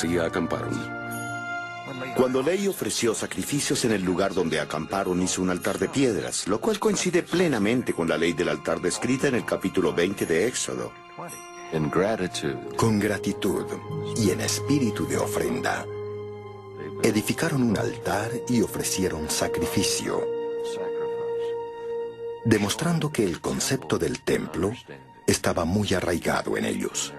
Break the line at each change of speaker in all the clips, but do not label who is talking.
y acamparon.
Cuando Ley ofreció sacrificios en el lugar donde acamparon, hizo un altar de piedras, lo cual coincide plenamente con la ley del altar descrita en el capítulo 20 de Éxodo.
Con gratitud y en espíritu de ofrenda, edificaron un altar y ofrecieron sacrificio, demostrando que el concepto del templo estaba muy arraigado en ellos.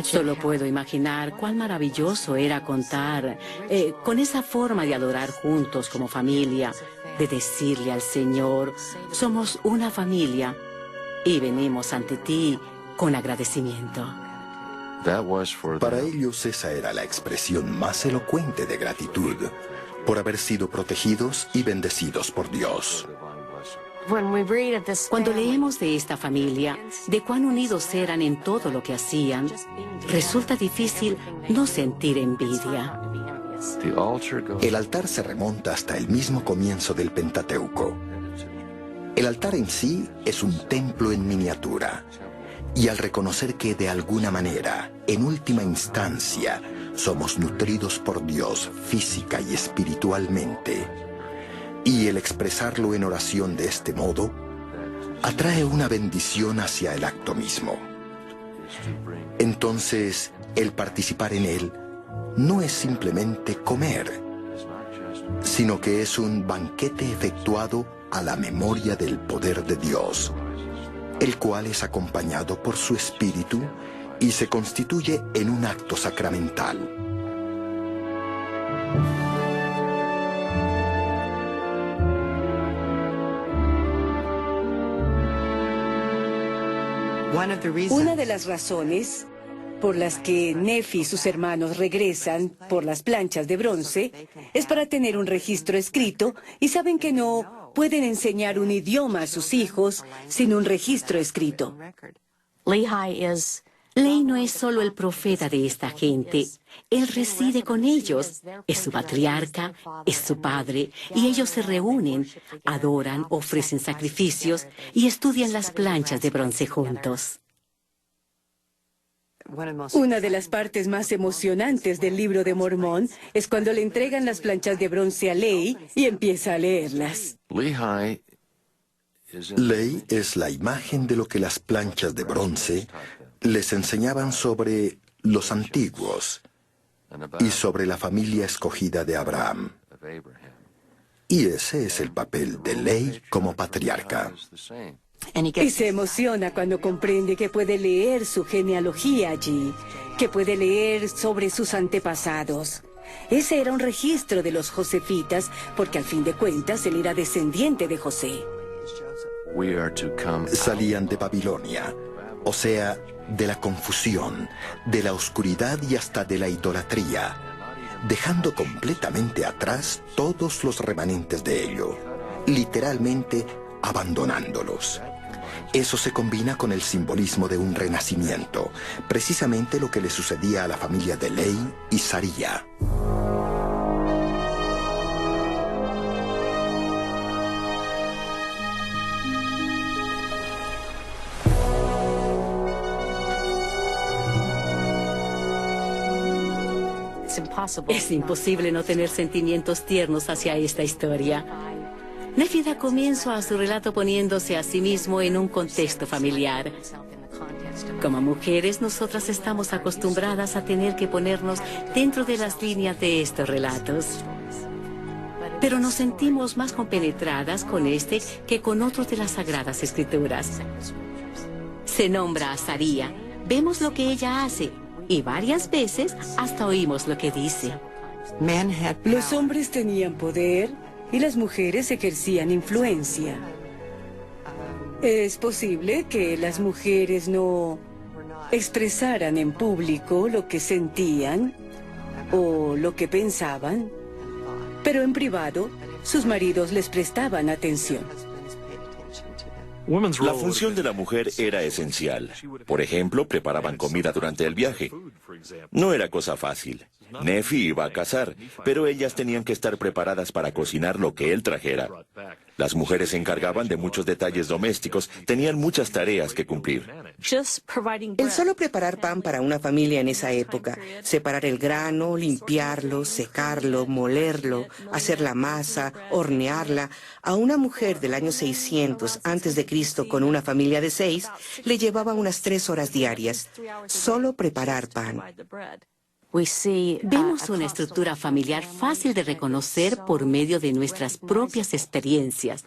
Solo puedo imaginar cuán maravilloso era contar con esa forma de adorar juntos como familia, de decirle al Señor, somos una familia y venimos ante ti con agradecimiento.
Para ellos esa era la expresión más elocuente de gratitud por haber sido protegidos y bendecidos por Dios.
Cuando leemos de esta familia, de cuán unidos eran en todo lo que hacían, resulta difícil no sentir envidia.
El altar se remonta hasta el mismo comienzo del Pentateuco. El altar en sí es un templo en miniatura. Y al reconocer que de alguna manera, en última instancia, somos nutridos por Dios física y espiritualmente, y el expresarlo en oración de este modo, atrae una bendición hacia el acto mismo. Entonces, el participar en él no es simplemente comer, sino que es un banquete efectuado a la memoria del poder de Dios, el cual es acompañado por su espíritu y se constituye en un acto sacramental.
Una de las razones por las que Nefi y sus hermanos regresan por las planchas de bronce es para tener un registro escrito, y saben que no pueden enseñar un idioma a sus hijos sin un registro escrito.
Ley no es solo el profeta de esta gente. Él reside con ellos. Es su patriarca, es su padre, y ellos se reúnen, adoran, ofrecen sacrificios y estudian las planchas de bronce juntos.
Una de las partes más emocionantes del Libro de Mormón es cuando le entregan las planchas de bronce a Ley y empieza a leerlas.
Ley es la imagen de lo que las planchas de bronce les enseñaban sobre los antiguos y sobre la familia escogida de Abraham. Y ese es el papel de Ley como patriarca.
Y se emociona cuando comprende que puede leer su genealogía allí, que puede leer sobre sus antepasados. Ese era un registro de los josefitas, porque al fin de cuentas él era descendiente de José.
Salían de Babilonia, o sea, de la confusión, de la oscuridad y hasta de la idolatría, dejando completamente atrás todos los remanentes de ello, literalmente abandonándolos. Eso se combina con el simbolismo de un renacimiento, precisamente lo que le sucedía a la familia de Ley y Saría.
Es imposible no tener sentimientos tiernos hacia esta historia. Nefi da comienzo a su relato poniéndose a sí mismo en un contexto familiar. Como mujeres, nosotras estamos acostumbradas a tener que ponernos dentro de las líneas de estos relatos. Pero nos sentimos más compenetradas con este que con otros de las Sagradas Escrituras. Se nombra a Saría, vemos lo que ella hace, y varias veces hasta oímos lo que dice.
Los hombres tenían poder y las mujeres ejercían influencia. Es posible que las mujeres no expresaran en público lo que sentían o lo que pensaban, pero en privado sus maridos les prestaban atención.
La función de la mujer era esencial. Por ejemplo, preparaban comida durante el viaje. No era cosa fácil. Nefi iba a cazar, pero ellas tenían que estar preparadas para cocinar lo que él trajera. Las mujeres se encargaban de muchos detalles domésticos, tenían muchas tareas que cumplir.
El solo preparar pan para una familia en esa época, separar el grano, limpiarlo, secarlo, molerlo, hacer la masa, hornearla, a una mujer del año 600 a.C. con una familia de 6, le llevaba unas 3 horas diarias. Solo preparar pan.
Vemos una estructura familiar fácil de reconocer por medio de nuestras propias experiencias,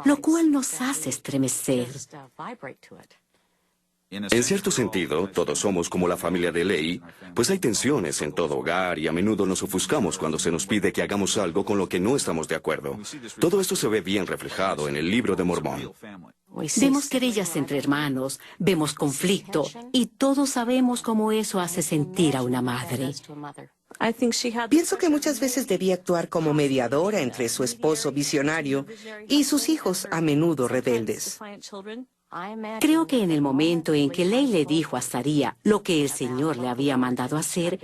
lo cual nos hace estremecer.
En cierto sentido, todos somos como la familia de Lehi, pues hay tensiones en todo hogar y a menudo nos ofuscamos cuando se nos pide que hagamos algo con lo que no estamos de acuerdo. Todo esto se ve bien reflejado en el Libro de Mormón.
Vemos querellas entre hermanos, vemos conflicto, y todos sabemos cómo eso hace sentir a una madre.
Pienso que muchas veces debía actuar como mediadora entre su esposo visionario y sus hijos a menudo rebeldes.
Creo que en el momento en que Lehi le dijo a Saría lo que el Señor le había mandado hacer,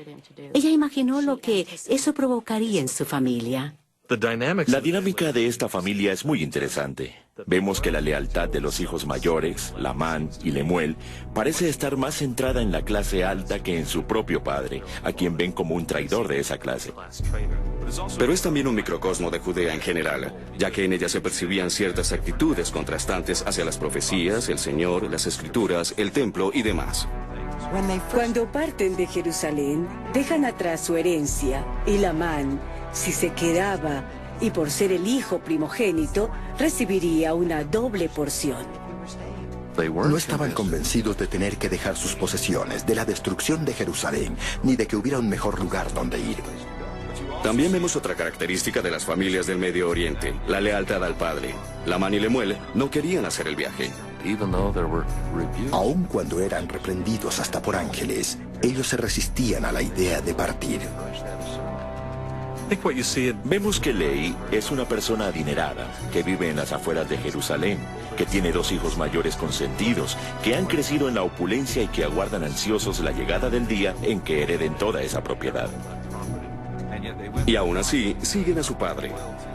ella imaginó lo que eso provocaría en su familia.
La dinámica de esta familia es muy interesante. Vemos que la lealtad de los hijos mayores, Lamán y Lemuel, parece estar más centrada en la clase alta que en su propio padre, a quien ven como un traidor de esa clase.
Pero es también un microcosmo de Judea en general, ya que en ella se percibían ciertas actitudes contrastantes hacia las profecías, el Señor, las Escrituras, el templo y demás.
Cuando parten de Jerusalén, dejan atrás su herencia, y Lamán, si se quedaba y por ser el hijo primogénito, recibiría una doble porción.
No estaban convencidos de tener que dejar sus posesiones, de la destrucción de Jerusalén, ni de que hubiera un mejor lugar donde ir.
También vemos otra característica de las familias del Medio Oriente, la lealtad al padre. Lamán y Lemuel no querían hacer el viaje.
Aun cuando eran reprendidos hasta por ángeles, ellos se resistían a la idea de partir.
Vemos que Lehi es una persona adinerada, que vive en las afueras de Jerusalén, que tiene 2 hijos mayores consentidos, que han crecido en la opulencia y que aguardan ansiosos la llegada del día en que hereden toda esa propiedad.
Y aún así, siguen a su padre,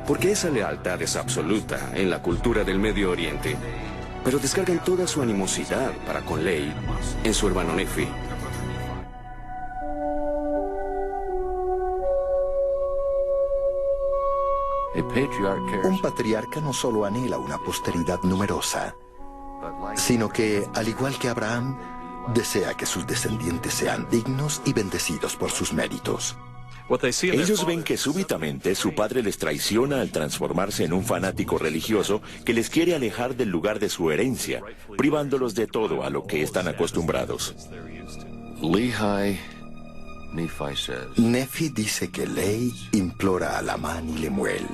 porque esa lealtad es absoluta en la cultura del Medio Oriente. Pero descargan toda su animosidad para con Lehi en su hermano Nefi.
Un patriarca no solo anhela una posteridad numerosa, sino que, al igual que Abraham, desea que sus descendientes sean dignos y bendecidos por sus méritos.
Ellos ven que súbitamente su padre les traiciona al transformarse en un fanático religioso que les quiere alejar del lugar de su herencia, privándolos de todo a lo que están acostumbrados.
Nefi dice que Lehi implora a Lamán y Lemuel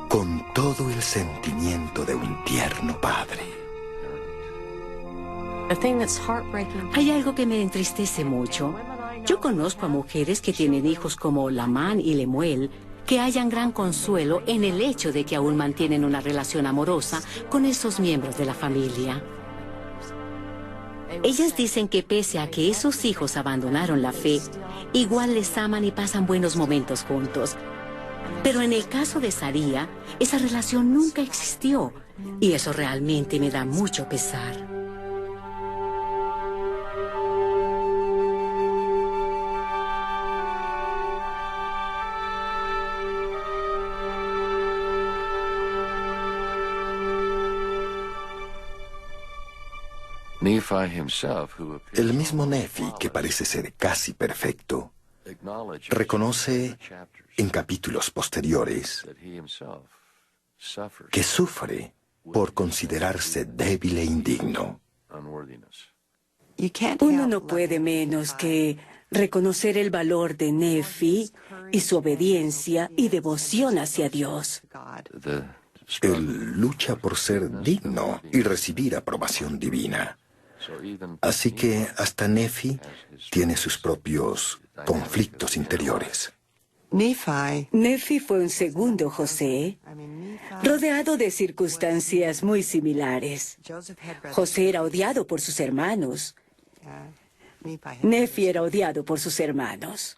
con todo el sentimiento de un tierno padre.
Hay algo que me entristece mucho. Yo conozco a mujeres que tienen hijos como Lamán y Lemuel, que hallan gran consuelo en el hecho de que aún mantienen una relación amorosa con esos miembros de la familia. Ellas dicen que pese a que esos hijos abandonaron la fe, igual les aman y pasan buenos momentos juntos. Pero en el caso de Saría, esa relación nunca existió, y eso realmente me da mucho pesar.
El mismo Nefi, que parece ser casi perfecto, reconoce en capítulos posteriores que sufre por considerarse débil e indigno.
Uno no puede menos que reconocer el valor de Nefi y su obediencia y devoción hacia Dios.
Él lucha por ser digno y recibir aprobación divina. Así que hasta Nefi tiene sus propios conflictos interiores.
Nefi fue un segundo José, rodeado de circunstancias muy similares. José era odiado por sus hermanos. Nefi era odiado por sus hermanos.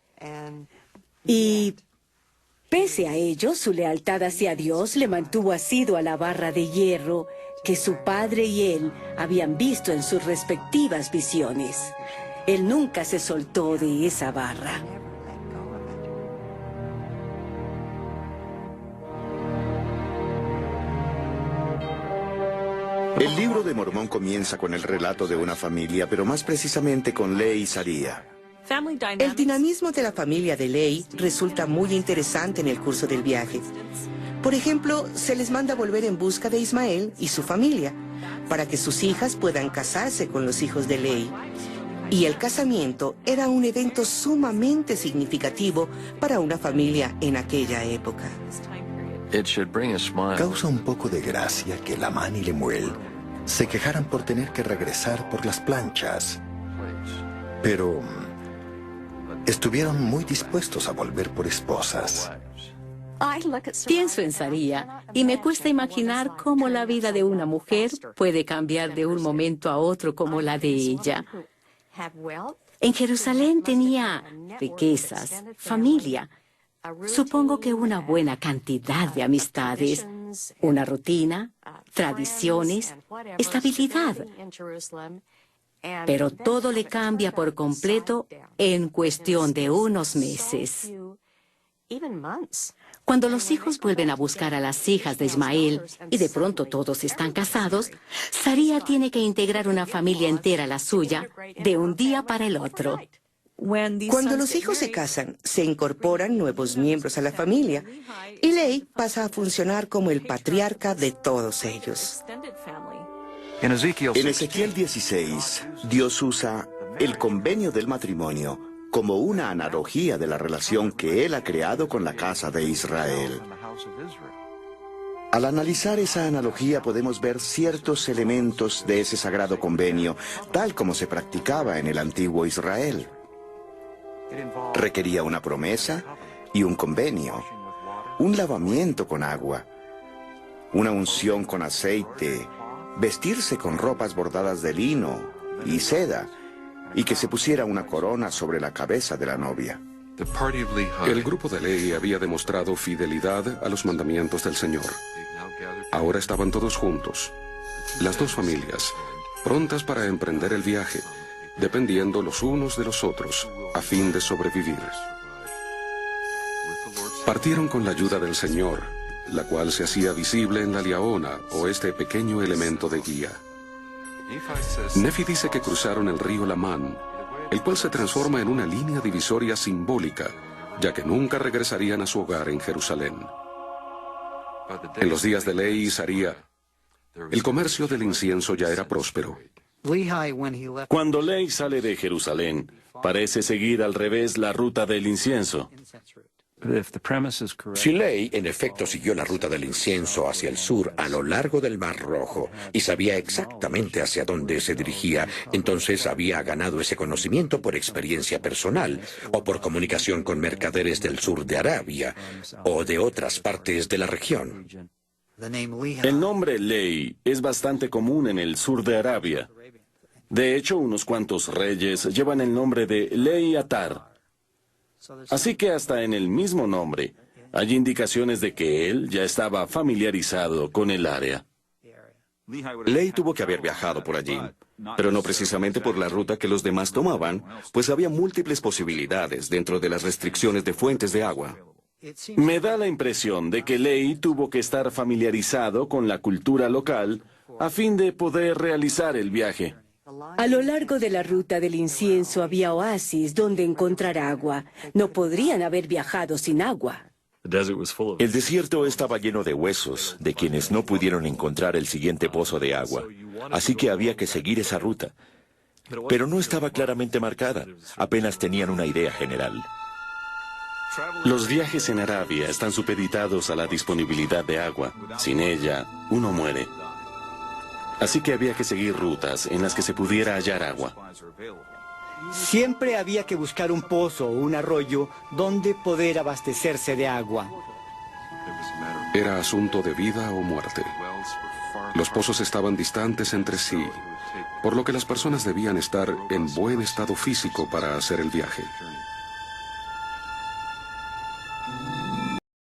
Pese a ello, su lealtad hacia Dios le mantuvo asido a la barra de hierro que su padre y él habían visto en sus respectivas visiones. Él nunca se soltó de esa barra.
El libro de Mormón comienza con el relato de una familia, pero más precisamente con Lehi y Saría.
El dinamismo de la familia de Lehi resulta muy interesante en el curso del viaje. Por ejemplo, se les manda volver en busca de Ismael y su familia, para que sus hijas puedan casarse con los hijos de Lehi. Y el casamiento era un evento sumamente significativo para una familia en aquella época.
Causa un poco de gracia que Lamán y Lemuel se quejaran por tener que regresar por las planchas. Pero estuvieron muy dispuestos a volver por esposas.
Pienso en Saría y me cuesta imaginar cómo la vida de una mujer puede cambiar de un momento a otro como la de ella. En Jerusalén tenía riquezas, familia. Supongo que una buena cantidad de amistades, una rutina, tradiciones, estabilidad. Pero todo le cambia por completo en cuestión de unos meses. Cuando los hijos vuelven a buscar a las hijas de Ismael y de pronto todos están casados, Saría tiene que integrar una familia entera a la suya de un día para el otro.
Cuando los hijos se casan, se incorporan nuevos miembros a la familia y Lehi pasa a funcionar como el patriarca de todos ellos.
En Ezequiel 16, Dios usa el convenio del matrimonio como una analogía de la relación que Él ha creado con la casa de Israel. Al analizar esa analogía podemos ver ciertos elementos de ese sagrado convenio, tal como se practicaba en el antiguo Israel. Requería una promesa y un convenio, un lavamiento con agua, una unción con aceite, vestirse con ropas bordadas de lino y seda, y que se pusiera una corona sobre la cabeza de la novia.
El grupo de Lehi había demostrado fidelidad a los mandamientos del Señor. Ahora estaban todos juntos, las dos familias, prontas para emprender el viaje, dependiendo los unos de los otros, a fin de sobrevivir. Partieron con la ayuda del Señor, la cual se hacía visible en la liaona, o este pequeño elemento de guía. Nefi dice que cruzaron el río Lamán, el cual se transforma en una línea divisoria simbólica, ya que nunca regresarían a su hogar en Jerusalén. En los días de Lehi y Saría, el comercio del incienso ya era próspero.
Cuando Lehi sale de Jerusalén, parece seguir al revés la ruta del incienso.
Si Lehi en efecto siguió la ruta del incienso hacia el sur a lo largo del Mar Rojo y sabía exactamente hacia dónde se dirigía, entonces había ganado ese conocimiento por experiencia personal o por comunicación con mercaderes del sur de Arabia o de otras partes de la región.
El nombre Lehi es bastante común en el sur de Arabia. De hecho, unos cuantos reyes llevan el nombre de Lehi Atar. Así que hasta en el mismo nombre hay indicaciones de que él ya estaba familiarizado con el área.
Lehi tuvo que haber viajado por allí, pero no precisamente por la ruta que los demás tomaban, pues había múltiples posibilidades dentro de las restricciones de fuentes de agua.
Me da la impresión de que Lehi tuvo que estar familiarizado con la cultura local a fin de poder realizar el viaje.
A lo largo de la ruta del incienso había oasis donde encontrar agua. No podrían haber viajado sin agua.
El desierto estaba lleno de huesos de quienes no pudieron encontrar el siguiente pozo de agua, así que había que seguir esa ruta. Pero no estaba claramente marcada, apenas tenían una idea general. Los viajes en Arabia están supeditados a la disponibilidad de agua. Sin ella, uno muere. Así que había que seguir rutas en las que se pudiera hallar agua.
Siempre había que buscar un pozo o un arroyo donde poder abastecerse de agua.
Era asunto de vida o muerte. Los pozos estaban distantes entre sí, por lo que las personas debían estar en buen estado físico para hacer el viaje.